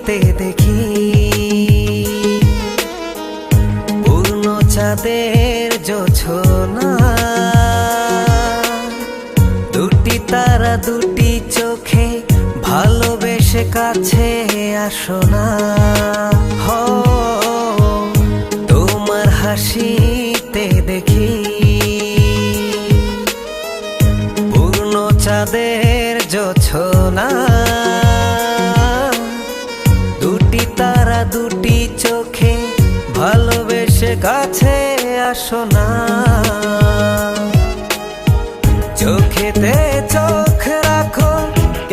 হাসিতে দেখি পূর্ণ চাঁদের জোছনা, দুটি তারা দুটি চোখে ভালোবেসে কাছে আসো না। তোমার হাসিতে দেখি পূর্ণ চাঁদের জোছনা, দুটি তারা দুটি চোখে ভালোবেসে কাছে আসো না। চোখেতে চোখ রাখো,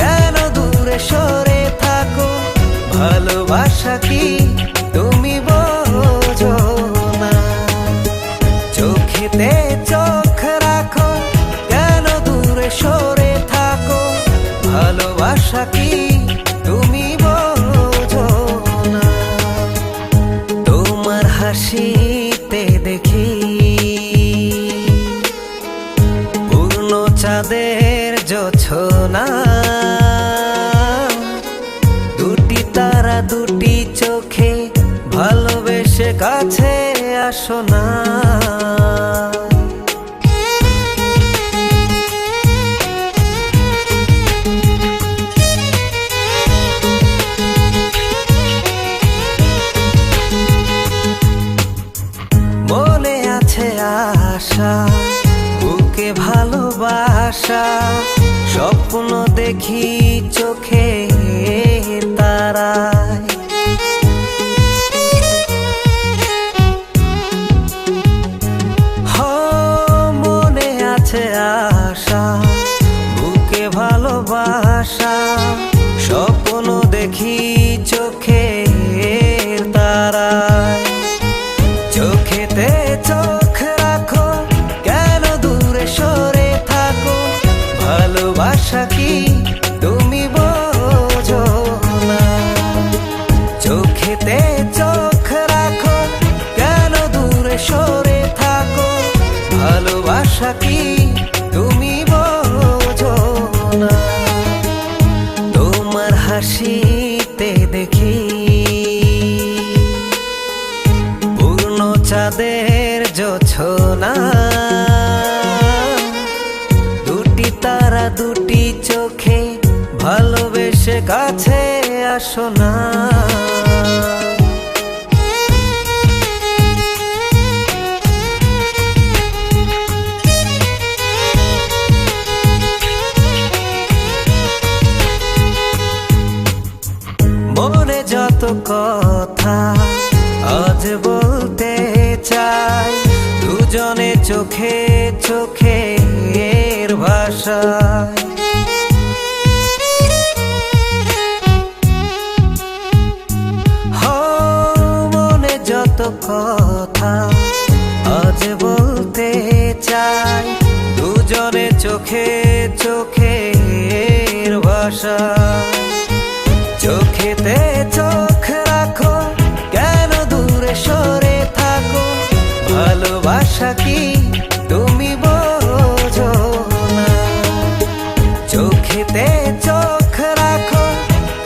কেন দূরে সরে থাকো, ভালোবাসা কি তুমি বোঝো না। চোখেতে চোখ রাখো, কেন দূরে সরে থাকো, ভালোবাসা কি তুমি বোঝো না। তোমার হাসিতে দেখি পূর্ণ চাঁদের জোছনা, দুটি তারা দুটি চোখে ভালোবেসে কাছে আসো না। মনে আছে আশা, বুকে ভালোবাসা, স্বপ্ন দেখি চোখে তারায়। মনে আছে আশা, বুকে ভালোবাসা, স্বপ্ন দেখি চোখে তারায়। চোখেতে চোখ রাখো, কেন দূরে সরে থাকো, ভালোবাসা কি তুমি বোঝো না। চোখেতে চোখ রাখো, কেন দূরে সরে থাকো, ভালোবাসা কি তুমি বোঝো না। তোমার হাসিতে দেখি পূর্ণ চাঁদের জোছনা, দুটি তারা দুটি চোখে ভালোবেসে কাছে আসো না। মনে যত কথা আজ বলতে চাই, দুজনে চোখে চোখে এর ভাষায়। মনে যত কথা আজ বলতে চাই, দুজনে চোখে চোখে এর ভাষায়। চোখেতে চোখ রাখো, কেন দূরে সরে থাকো, ভালোবাসা কি তুমি বোঝো না। চোখেতে চোখ রাখো,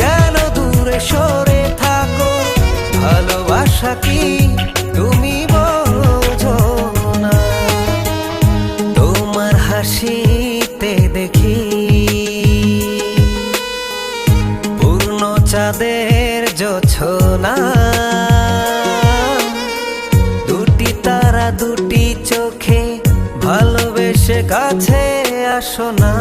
কেন দূরে সরে থাকো, ভালোবাসা কি তুমি বোঝো না। তোমার হাসিতে দেখি পূর্ণ চাঁদের জোছনা, দুটি তারা দুটি চোখে ভালোবেসে কাছে আসো না।